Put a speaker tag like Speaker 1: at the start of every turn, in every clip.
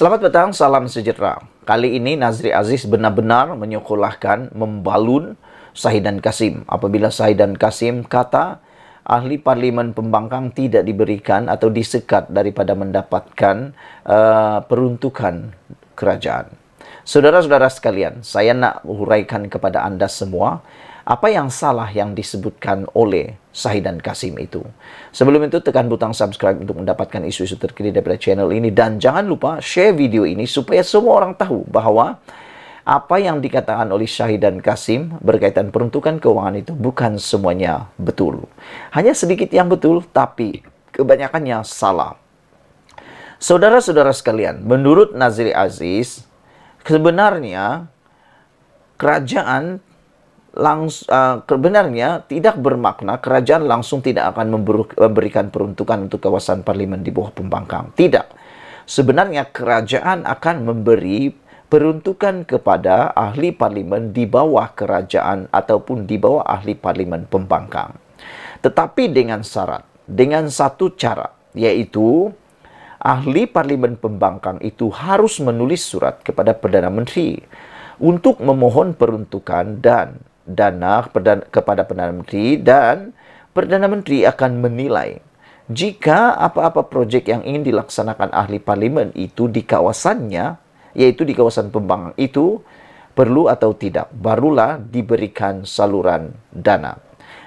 Speaker 1: Selamat petang, salam sejahtera. Kali ini Nazri Aziz benar-benar menyekolahkan, membalun Shahidan Kasim. Apabila Shahidan Kasim kata ahli parlimen pembangkang tidak diberikan atau disekat daripada mendapatkan peruntukan kerajaan. Saudara-saudara sekalian, saya nak huraikan kepada anda semua apa yang salah yang disebutkan oleh Shahidan Kasim itu. Sebelum itu, tekan butang subscribe untuk mendapatkan isu-isu terkini daripada channel ini. Dan jangan lupa share video ini supaya semua orang tahu bahawa apa yang dikatakan oleh Shahidan Kasim berkaitan peruntukan keuangan itu bukan semuanya betul. Hanya sedikit yang betul, tapi kebanyakannya salah. Saudara-saudara sekalian, menurut Nazri Aziz, sebenarnya kerajaan sebenarnya tidak bermakna kerajaan langsung tidak akan memberikan peruntukan untuk kawasan parlimen di bawah pembangkang. Tidak. Sebenarnya kerajaan akan memberi peruntukan kepada ahli parlimen di bawah kerajaan ataupun di bawah ahli parlimen pembangkang. Tetapi dengan syarat, dengan satu cara, yaitu ahli parlimen pembangkang itu harus menulis surat kepada Perdana Menteri untuk memohon peruntukan dan dana kepada Perdana Menteri, dan Perdana Menteri akan menilai jika apa-apa projek yang ingin dilaksanakan ahli parlimen itu di kawasannya, yaitu di kawasan pembangkang itu, perlu atau tidak, barulah diberikan saluran dana.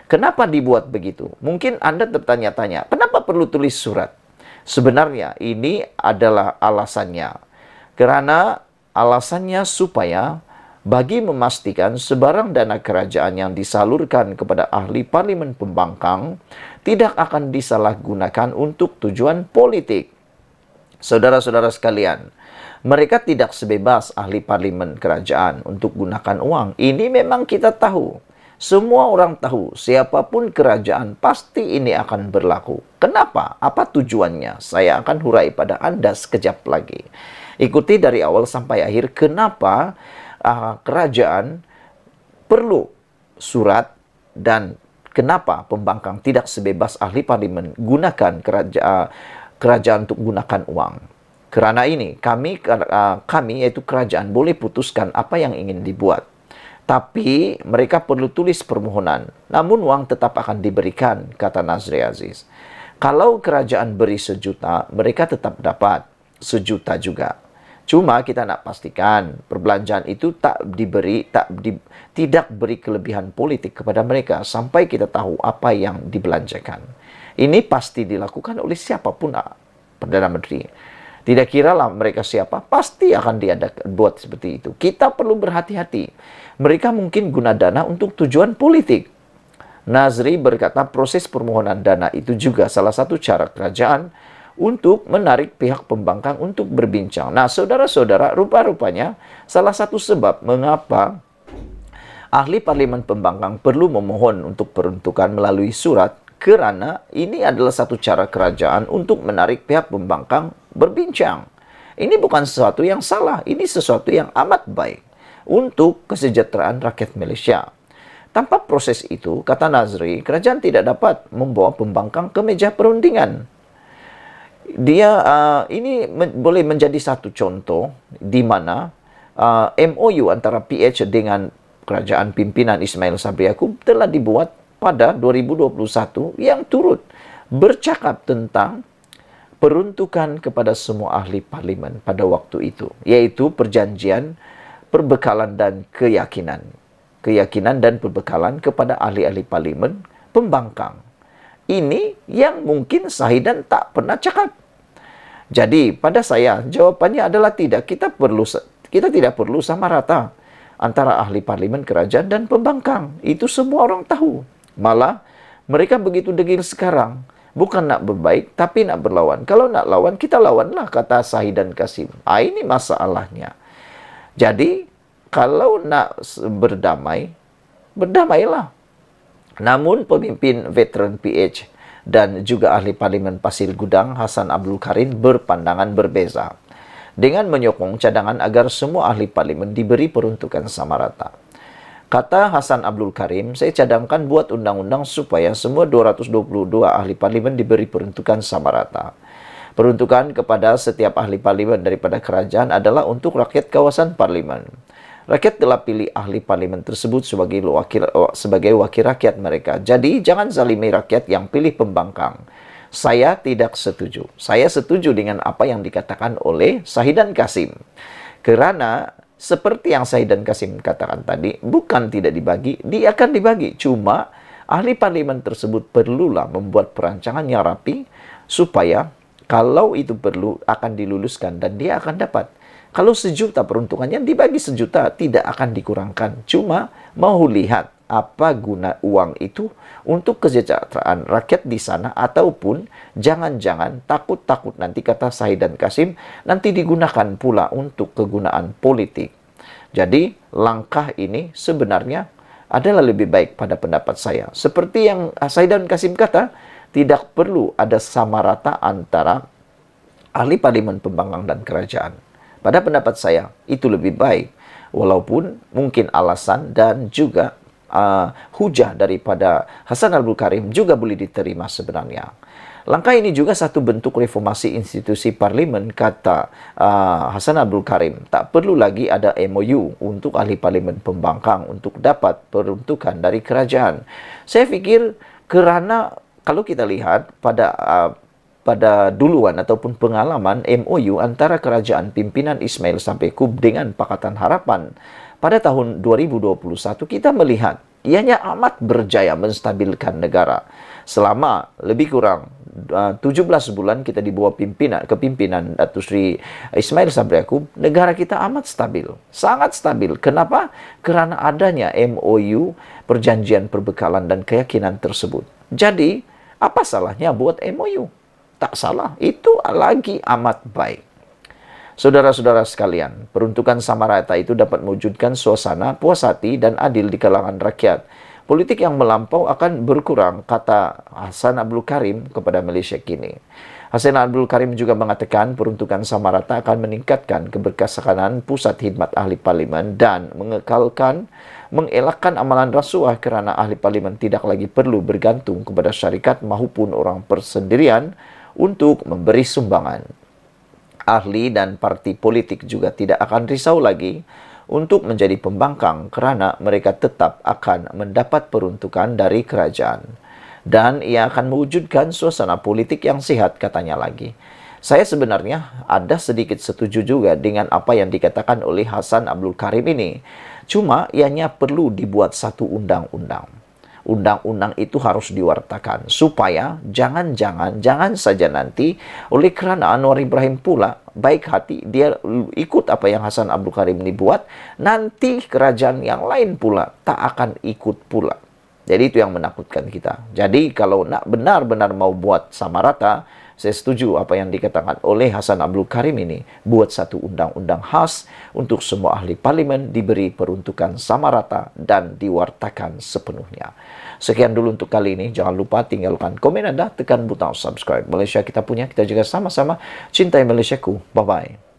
Speaker 1: Kenapa dibuat begitu? Mungkin Anda tertanya-tanya, kenapa perlu tulis surat? Sebenarnya ini adalah alasannya. Karena alasannya supaya bagi memastikan sebarang dana kerajaan yang disalurkan kepada ahli parlimen pembangkang tidak akan disalahgunakan untuk tujuan politik. Saudara-saudara sekalian, mereka tidak sebebas ahli parlimen kerajaan untuk gunakan uang. Ini memang kita tahu. Semua orang tahu, siapapun kerajaan pasti ini akan berlaku. Kenapa? Apa tujuannya? Saya akan hurai pada Anda sekejap lagi. Ikuti dari awal sampai akhir kenapa kerajaan perlu surat dan kenapa pembangkang tidak sebebas ahli parlimen gunakan kerajaan untuk gunakan uang. Kerana ini kami yaitu kerajaan boleh putuskan apa yang ingin dibuat. Tapi mereka perlu tulis permohonan. Namun uang tetap akan diberikan, kata Nazri Aziz. Kalau kerajaan beri 1 juta, mereka tetap dapat 1 juta juga. Cuma kita nak pastikan perbelanjaan itu tidak beri kelebihan politik kepada mereka sampai kita tahu apa yang dibelanjakan. Ini pasti dilakukan oleh siapapun Perdana Menteri. Tidak kiralah mereka siapa, pasti akan buat seperti itu. Kita perlu berhati-hati. Mereka mungkin guna dana untuk tujuan politik. Nazri berkata proses permohonan dana itu juga salah satu cara kerajaan untuk menarik pihak pembangkang untuk berbincang. Nah, saudara-saudara, rupa-rupanya salah satu sebab mengapa ahli parlimen pembangkang perlu memohon untuk peruntukan melalui surat, kerana ini adalah satu cara kerajaan untuk menarik pihak pembangkang berbincang. Ini bukan sesuatu yang salah, ini sesuatu yang amat baik untuk kesejahteraan rakyat Malaysia. Tanpa proses itu, kata Nazri, kerajaan tidak dapat membawa pembangkang ke meja perundingan. Ini boleh menjadi satu contoh di mana MOU antara PH dengan kerajaan pimpinan Ismail Sabri Yaakob telah dibuat pada 2021 yang turut bercakap tentang peruntukan kepada semua ahli parlimen pada waktu itu, yaitu perjanjian perbekalan dan keyakinan dan perbekalan kepada ahli-ahli parlimen pembangkang. Ini yang mungkin Shahidan tak pernah cakap. Jadi, pada saya, jawapannya adalah tidak. Kita tidak perlu sama rata antara ahli parlimen kerajaan dan pembangkang. Itu semua orang tahu. Malah, mereka begitu degil sekarang. Bukan nak berbaik, tapi nak berlawan. Kalau nak lawan, kita lawanlah, kata Shahidan Kasim. Ini masalahnya. Jadi, kalau nak berdamai, berdamailah. Namun pemimpin veteran PH dan juga ahli parlimen Pasir Gudang Hassan Abdul Karim berpandangan berbeza dengan menyokong cadangan agar semua ahli parlimen diberi peruntukan sama rata. Kata Hassan Abdul Karim, saya cadangkan buat undang-undang supaya semua 222 ahli parlimen diberi peruntukan sama rata. Peruntukan kepada setiap ahli parlimen daripada kerajaan adalah untuk rakyat kawasan parlimen. Rakyat telah pilih ahli parlimen tersebut sebagai wakil rakyat mereka. Jadi, jangan zalimi rakyat yang pilih pembangkang. Saya tidak setuju. Saya setuju dengan apa yang dikatakan oleh Shahidan Kasim. Kerana, seperti yang Shahidan Kasim katakan tadi, bukan tidak dibagi, dia akan dibagi. Cuma, ahli parlimen tersebut perlulah membuat perancangan yang rapi, supaya kalau itu perlu akan diluluskan dan dia akan dapat. Kalau 1 juta peruntukannya dibagi 1 juta, tidak akan dikurangkan. Cuma mau lihat apa guna uang itu untuk kesejahteraan rakyat di sana, ataupun jangan-jangan takut-takut nanti, kata Shahidan Kasim, nanti digunakan pula untuk kegunaan politik. Jadi langkah ini sebenarnya adalah lebih baik pada pendapat saya. Seperti yang Shahidan Kasim kata, tidak perlu ada sama rata antara ahli parlimen pembangkang dan kerajaan. Pada pendapat saya, itu lebih baik. Walaupun mungkin alasan dan juga hujah daripada Hassan Abdul Karim juga boleh diterima sebenarnya. Langkah ini juga satu bentuk reformasi institusi parlimen, kata Hassan Abdul Karim. Tak perlu lagi ada MOU untuk ahli parlimen pembangkang untuk dapat peruntukan dari kerajaan. Saya fikir kerana kalau kita lihat pada duluan ataupun pengalaman MOU antara kerajaan pimpinan Ismail Sabri Yaakob dengan Pakatan Harapan pada tahun 2021, kita melihat ianya amat berjaya menstabilkan negara. Selama lebih kurang 17 bulan kita di bawah kepimpinan Datuk Seri Ismail Sabri Yaakob, negara kita amat stabil, sangat stabil. Kenapa? Kerana adanya MOU, perjanjian perbekalan dan keyakinan tersebut. Jadi, apa salahnya buat MOU? Tak salah, itu lagi amat baik. Saudara-saudara sekalian, peruntukan sama rata itu dapat mewujudkan suasana puas hati dan adil di kalangan rakyat. Politik yang melampau akan berkurang, kata Hassan Abdul Karim kepada Malaysia Kini. Hassan Abdul Karim juga mengatakan peruntukan sama rata akan meningkatkan keberkasakanan pusat khidmat ahli parlimen dan mengelakkan amalan rasuah, kerana ahli parlimen tidak lagi perlu bergantung kepada syarikat maupun orang persendirian untuk memberi sumbangan. Ahli dan parti politik juga tidak akan risau lagi untuk menjadi pembangkang, kerana mereka tetap akan mendapat peruntukan dari kerajaan. Dan ia akan mewujudkan suasana politik yang sihat, katanya lagi. Saya sebenarnya ada sedikit setuju juga dengan apa yang dikatakan oleh Hassan Abdul Karim ini. Cuma ianya perlu dibuat satu undang-undang. Undang-undang itu harus diwartakan supaya jangan saja nanti oleh kerana Anwar Ibrahim pula baik hati dia ikut apa yang Hassan Abdul Karim ini buat, nanti kerajaan yang lain pula tak akan ikut pula. Jadi itu yang menakutkan kita. Jadi kalau nak benar-benar mau buat sama rata, saya setuju apa yang dikatakan oleh Hassan Abdul Karim ini, buat satu undang-undang khas untuk semua ahli parlimen, diberi peruntukan sama rata dan diwartakan sepenuhnya. Sekian dulu untuk kali ini. Jangan lupa tinggalkan komen Anda, tekan butang subscribe. Malaysia kita punya, kita juga sama-sama cintai Malaysiaku. Bye-bye.